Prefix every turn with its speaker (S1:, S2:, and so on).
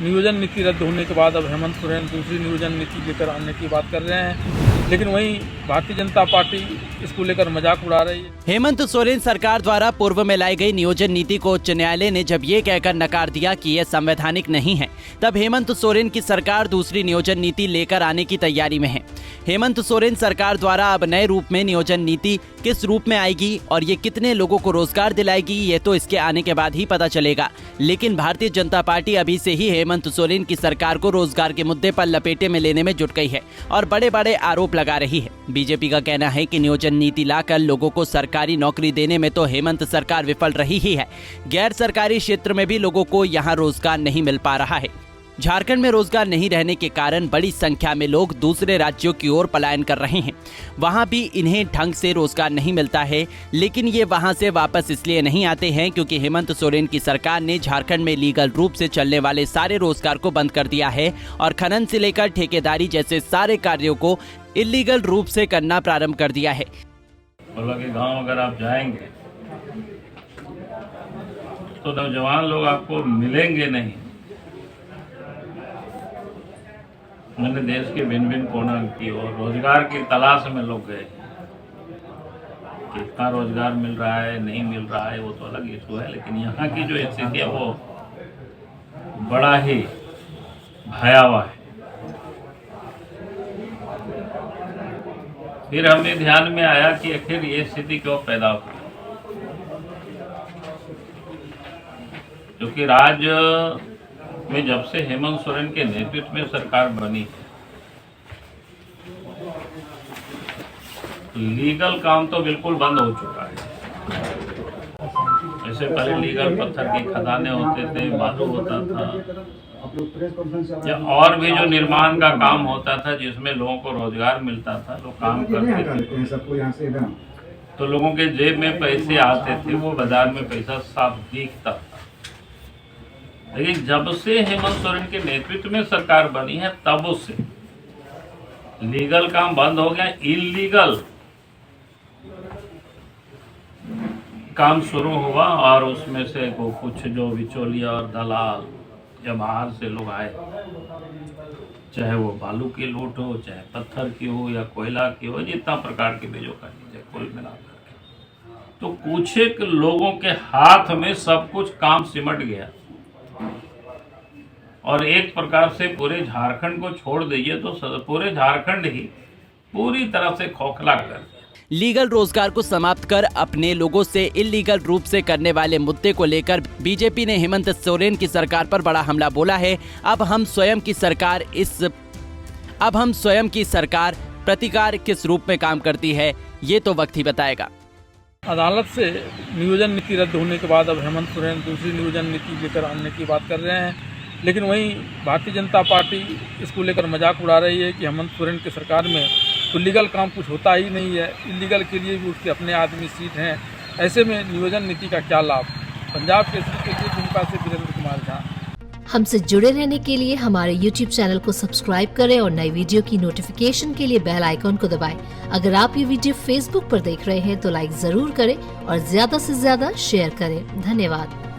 S1: नियोजन नीति रद्द होने के बाद अब हेमंत सोरेन दूसरी नियोजन नीति लेकर आने की बात कर रहे हैं, लेकिन वहीं भारतीय जनता पार्टी इसको लेकर मजाक उड़ा रही है।
S2: हेमंत सोरेन सरकार द्वारा पूर्व में लाई गई नियोजन नीति को उच्च न्यायालय ने जब ये कहकर नकार दिया कि यह संवैधानिक नहीं है, तब हेमंत सोरेन की सरकार दूसरी नियोजन नीति लेकर आने की तैयारी में है। हेमंत सोरेन सरकार द्वारा अब नए रूप में नियोजन नीति किस रूप में आएगी और ये कितने लोगों को रोजगार दिलाएगी, ये तो इसके आने के बाद ही पता चलेगा। लेकिन भारतीय जनता पार्टी अभी से ही हेमंत सोरेन की सरकार को रोजगार के मुद्दे पर लपेटे में लेने में जुट गई है और बड़े बड़े आरोप लगा रही है। बीजेपी का कहना है कि नियोजन नीति लाकर लोगों को सरकारी नौकरी देने में तो हेमंत सरकार विफल रही ही है। गैर सरकारी क्षेत्र में भी लोगों को यहाँ रोजगार नहीं मिल पा रहा है। झारखंड में रोजगार नहीं रहने के कारण बड़ी संख्या में लोग दूसरे राज्यों की ओर पलायन कर रहे हैं। वहां भी इन्हें ढंग से रोजगार नहीं मिलता है, लेकिन ये वहां से वापस इसलिए नहीं आते हैं क्योंकि हेमंत सोरेन की सरकार ने झारखंड में लीगल रूप से चलने वाले सारे रोजगार को बंद कर दिया है और खनन से लेकर ठेकेदारी जैसे सारे कार्यों को इलीगल रूप से करना प्रारंभ कर दिया है।
S3: गाँव अगर आप जाएंगे तो नौजवान लोग आपको मिलेंगे नहीं। मैंने देश के भिन्न भिन्न कोना की और रोजगार की तलाश में लोग गए। कितना रोजगार मिल रहा है नहीं मिल रहा है वो तो अलग इशू है, लेकिन यहाँ की जो स्थिति है वो बड़ा ही भयावह है। फिर हमें ध्यान में आया कि आखिर ये स्थिति क्यों पैदा हुई, क्योंकि राज्य में जब से हेमंत सोरेन के नेतृत्व में सरकार बनी है, लीगल काम तो बिल्कुल बंद हो चुका है। जैसे पहले लीगल पत्थर की खदानें होते थे, बालू होता था, या और भी जो निर्माण का काम होता था जिसमें लोगों को रोजगार मिलता था, लोग काम करते थे, तो लोगों के जेब में पैसे आते थे, वो बाजार में पैसा साफ दिखता था। लेकिन जब से हेमंत सोरेन के नेतृत्व में सरकार बनी है तब से लीगल काम बंद हो गया, इलीगल काम शुरू हुआ और उसमें से कुछ जो बिचौलिया और दलाल या बाहर से लोग आए, चाहे वो बालू की लूट हो, चाहे पत्थर की हो या कोयला की हो, जितना प्रकार की भी जो कर लीजिए कुल मिलाकर के, तो कुछ एक लोगों के हाथ में सब कुछ काम सिमट गया और एक प्रकार से पूरे झारखंड को छोड़ दीजिए तो पूरे झारखंड ही पूरी तरह से खोखला कर दिया।
S2: लीगल रोजगार को समाप्त कर अपने लोगों से इलीगल रूप से करने वाले मुद्दे को लेकर बीजेपी ने हेमंत सोरेन की सरकार पर बड़ा हमला बोला है। अब हम स्वयं की सरकार प्रतिकार किस रूप में काम करती है, ये तो वक्त ही बताएगा।
S1: अदालत से नियोजन नीति रद्द होने के बाद अब हेमंत सोरेन दूसरी नियोजन नीति लेकर आने की बात कर रहे हैं, लेकिन वहीं भारतीय जनता पार्टी इसको लेकर मजाक उड़ा रही है कि हेमंत सोरेन की सरकार में तो लीगल काम कुछ होता ही नहीं है, इलीगल के लिए भी उसके अपने आदमी सीट हैं। ऐसे में नियोजन नीति का क्या लाभ। पंजाब केसरी के लिए दुमका से वीरेंद्र कुमार झा।
S4: हमसे जुड़े रहने के लिए हमारे YouTube चैनल को सब्सक्राइब करें और नई वीडियो की नोटिफिकेशन के लिए बेल आइकॉन को दबाएं। अगर आप ये वीडियो Facebook पर देख रहे हैं तो लाइक जरूर करें और ज्यादा से ज्यादा शेयर करें। धन्यवाद।